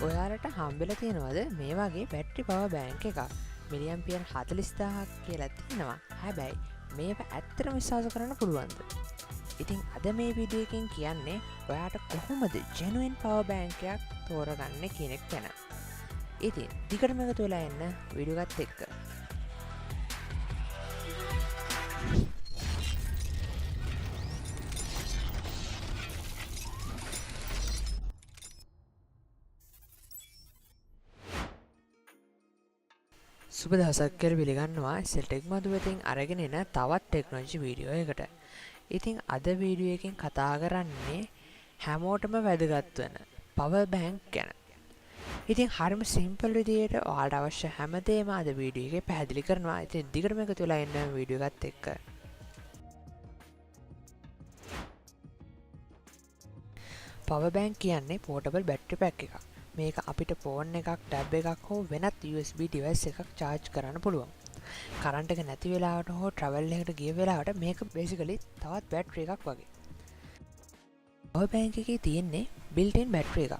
ඔයාලට හම්බෙලා තියෙනවද මේ වගේ බැටරි පවර් බැංක් එකක්? මිලියම්පියර් 40000ක් කියලා තියෙනවා. හැබැයි මේක ඇත්තටම විශ්වාස කරන්න පුළුවන්ද? ඉතින් අද මේ වීඩියෝ එකෙන් කියන්නේ ඔයාට කොහොමද ජෙනුයින් පවර් බැංක් එකක් තෝරගන්නේ කියන එක ගැන. ඉතින් දිගටම එකතු වෙලා එන්න වීඩියෝ එකත් එක්ක. සුබ දවසක් කියලා පිළිගන්නවා සෙල්ටෙක් මතු වෙතින් අරගෙන එන තවත් ටෙක්නොලොජි වීඩියෝ එකකට. ඉතින් අද වීඩියෝ එකෙන් කතා කරන්නේ හැමෝටම වැදගත් වෙන පවර් බැංක් ගැන. ඉතින් හරිම සිම්පල් විදියට ඔයාලට අවශ්‍ය හැමදේම අද වීඩියෝ එකේ පැහැදිලි කරනවා. ඉතින් දිගටම එකතු වෙලා ඉන්න වීඩියෝ එකත් එක්ක. පවර් බැංක් කියන්නේ පෝටබල් බැටරි පැක් එකක්. මේක අපිට ෆෝන් එකක්, ටැබ් එකක් හෝ වෙනත් USB device එකක් charge කරන්න පුළුවන්. කරන්ට් එක නැති වෙලාවට හෝ travel එකකට ගිය වෙලාවට මේක basically තවත් බැටරි එකක් වගේ. පවර් බැංක් එකේ තියෙන්නේ built-in බැටරි එකක්.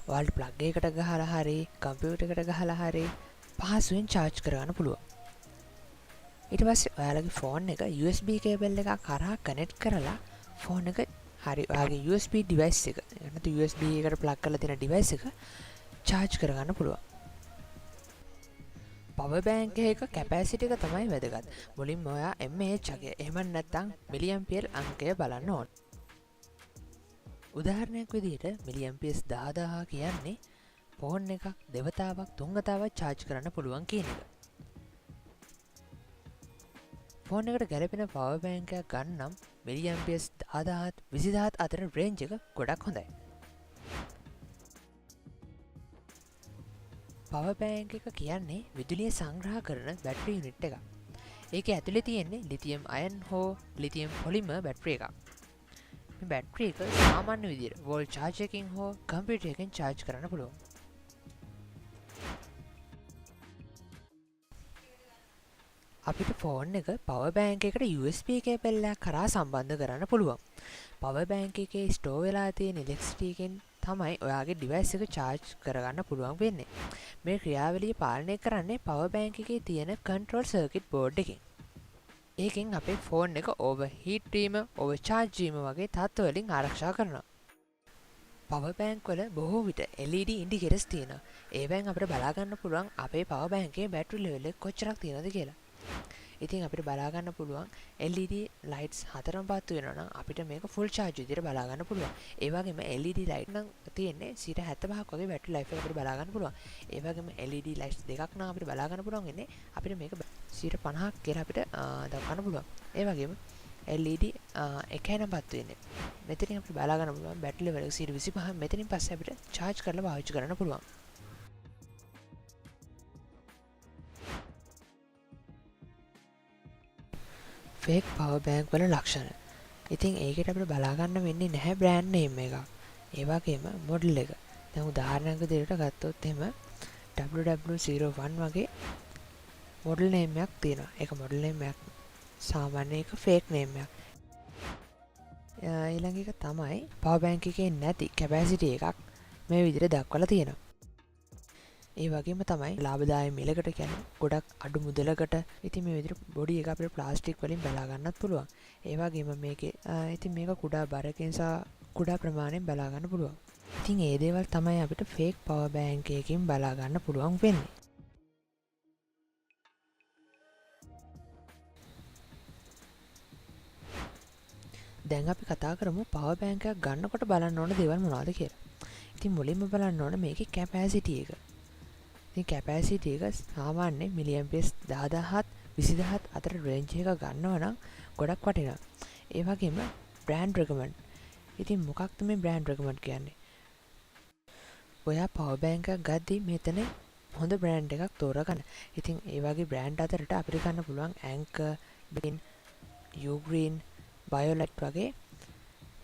ඔයාලට plug එකකට ගහලා හරි, කම්පියුටර් එකට ගහලා හරි පහසුවෙන් charge කරගන්න පුළුවන්. ඊට පස්සේ ඔයාලගේ ෆෝන් එක USB cable එකක් කරා connect කරලා ෆෝන් එක හරි ඔයාගේ USB device එක නැත්නම් USB එකට plug කරලා තියෙන device එක charge කරගන්න පුළුවන්. power bank එකක capacity එක තමයි වැදගත්. මුලින්ම ඔයා mAh එක එහෙම නැත්නම් milliampere අංකය බලන්න ඕන. උදාහරණයක් විදිහට milliamperes 10000 කියන්නේ ෆෝන් එකක් දෙවතාවක් තුන්වතාවක් charge කරන්න පුළුවන් කියන එක. ෆෝන් එකට ගැලපෙන පවර් බැංක් එකක් ගන්න නම් මිලියම්පියර්ස් 10000ත් 20000ත් අතර රේන්ජ් එක ගොඩක් හොඳයි. පවර් බැංක් එක කියන්නේ විදුලිය සංග්‍රහ කරන බැටරි යුනිට් එකක්. ඒකේ ඇතුලේ තියෙන්නේ ලිතියම් අයන් හෝ ලිතියම් පොලිමර් බැටරි එකක්. මේ බැටරි එක සාමාන්‍ය විදිහට වෝල් charge එකකින් හෝ කම්පියුටර් එකකින් charge කරන්න පුළුවන්. අපිට ෆෝන් එක පවර් බැංක් එකට USB කේබල් එකක් කරා සම්බන්ධ කරන්න පුළුවන්. පවර් බැංක් එකේ ස්ටෝර් වෙලා තියෙන ඉලෙක්ට්‍රිසිටි එකෙන් තමයි ඔයාගේ ඩිවයිස් එක charge කරගන්න පුළුවන් වෙන්නේ. මේ ක්‍රියාවලිය පාලනය කරන්නේ පවර් බැංක් එකේ තියෙන control circuit board එකෙන්. ඒකෙන් අපේ ෆෝන් එක overheat වීම, overcharge වීම වගේ තත්ත්ව වලින් ආරක්ෂා කරනවා. පවර් බැංක් වල බොහෝ විට LED indicators තියෙනවා. ඒවෙන් අපිට බලා ගන්න පුළුවන් අපේ පවර් බැංක් එකේ බැටරි level එක කොච්චරක් තියෙනවද කියලා. ඉතින් අපිට බලා ගන්න පුළුවන් LED lights හතරම පත්තු වෙනවා නම් අපිට මේක full charge විදිහට බලා ගන්න පුළුවන්. ඒ වගේම LED light නම් තියෙන්නේ 75ක් වගේ battery life එක අපිට බලා ගන්න පුළුවන්. ඒ වගේම LED lights දෙකක් නම් අපිට බලා ගන්න පුළුවන් ඉන්නේ අපිට මේක 50ක් කියලා අපිට දක්වන්න පුළුවන්. ඒ වගේම LED එකයි නම් පත්තු වෙන්නේ. මෙතනින් අපිට බලා ගන්න පුළුවන් battery level එක 25. මෙතනින් පස්සේ අපිට charge කරලා පාවිච්චි කරන්න පුළුවන්. ෆේක් පවර් බැංක් වල ලක්ෂණ. ඉතින් ඒකට අපිට බලා ගන්න වෙන්නේ නැහැ බ්‍රෑන්ඩ් නේම් එකක්. ඒ වගේම මොඩල් එක. දැන් උදාහරණයක් විදිහට ගත්තොත් එහෙම WW01 වගේ මොඩල් නේම් එකක් තියෙනවා. ඒක මොඩල් නේම් එකක්. සාමාන්‍ය එක ෆේක් නේම් එකක්. ඊළඟ එක තමයි පවර් බැංක් එකේ නැති කැපැසිටි එකක් මේ විදිහට දක්වලා තියෙනවා. ඒ වගේම තමයි ලාභදායක මිලකට කියන්නේ ගොඩක් අඩු මුදලකට. ඉතින් මේ විදිහට බොඩි එක අපිට ප්ලාස්ටික් වලින් බලා ගන්නත් පුළුවන්. ඒ වගේම මේකේ ඉතින් මේක කුඩා බරකින් සහ කුඩා ප්‍රමාණයෙන් බලා ගන්න පුළුවන්. ඉතින් ඒ දේවල් තමයි අපිට ෆේක් පවර් බැංක් එකකින් බලා ගන්න පුළුවන් වෙන්නේ. දැන් අපි කතා කරමු පවර් බැංක් එකක් ගන්නකොට බලන්න ඕන දේවල් මොනවද කියලා. ඉතින් මුලින්ම බලන්න ඕන මේකේ කැපැසිටි එක. ඉතින් කැපැසිටි එක සාමාන්‍ය මිලියම්පියර්ස් 10000ත් 20000ත් අතර රේන්ජ් එක ගන්නවා නම් ගොඩක් වටිනවා. ඒ වගේම බ්‍රෑන්ඩ් රෙකමන්ඩ්. ඉතින් මොකක්ද මේ බ්‍රෑන්ඩ් රෙකමන්ඩ් කියන්නේ? ඔයා පවර් බැංක් එකක් ගද්දි මෙතන හොඳ බ්‍රෑන්ඩ් එකක් තෝරගන්න. ඉතින් ඒ වගේ බ්‍රෑන්ඩ් අතරට අපිට ගන්න පුළුවන් Anker, Bin, Ugreen, Violet වගේ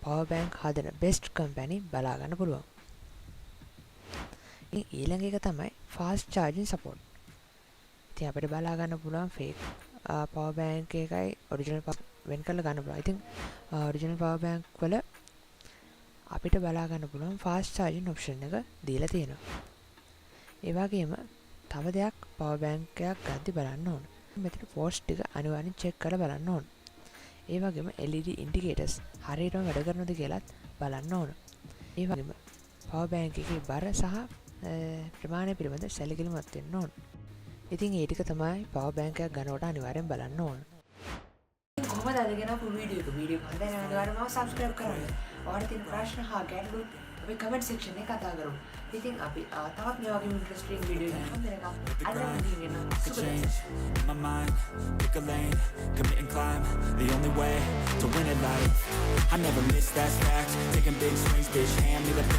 පවර් බැංක් හදන බෙස්ට් කම්පැනි බලා ගන්න පුළුවන්. ඊළඟ එක තමයි fast charging support. ඉතින් අපිට බලා ගන්න පුළුවන් fake power bank එකයි original වෙන් කරලා ගන්න පුළුවන්. ඉතින් original power bank වල අපිට බලා ගන්න පුළුවන් fast charging option එක දීලා තියෙනවා. ඒ වගේම තව දෙයක් පවර් බැංක් එකක් ගද්දි බලන්න ඕන. මෙතන ෆෝස් ටික අනිවාර්යෙන් චෙක් කරලා බලන්න ඕන. ඒ වගේම LED ඉන්ඩිකේටර්ස් හරියටම වැඩ කරනවද කියලාත් බලන්න ඕන. ඒ වගේම පවර් බැංක් එකේ බර සහ ප්‍රමාණය පිළිබඳ සැලකිලිමත් වෙන්න ඕන. ඉතින් ඒ ටික තමයි පවර් බැංක් එකක් ගන්නකොට අනිවාර්යෙන් බලන්න ඕන. කොහොමද අද ගෙනාපු වීඩියෝ එක හොඳයි නම් අනිවාර්යයෙන්ම සබ්ස්ක්‍රයිබ් කරන්න. ඔයාලට තියෙන ප්‍රශ්න හා ගැටලු අපි කමෙන්ට් සෙක්ෂන් එකේ කතා කරමු. ඉතින් අපි තවත් මේ වගේ ඉන්ටරෙස්ටිං වීඩියෝ එකක් හම්බෙනකම් අද my mind, pick a lane, commit and climb, the only way to win at life. I never miss, that's fact, taking big swings, bitch, hand me the bat.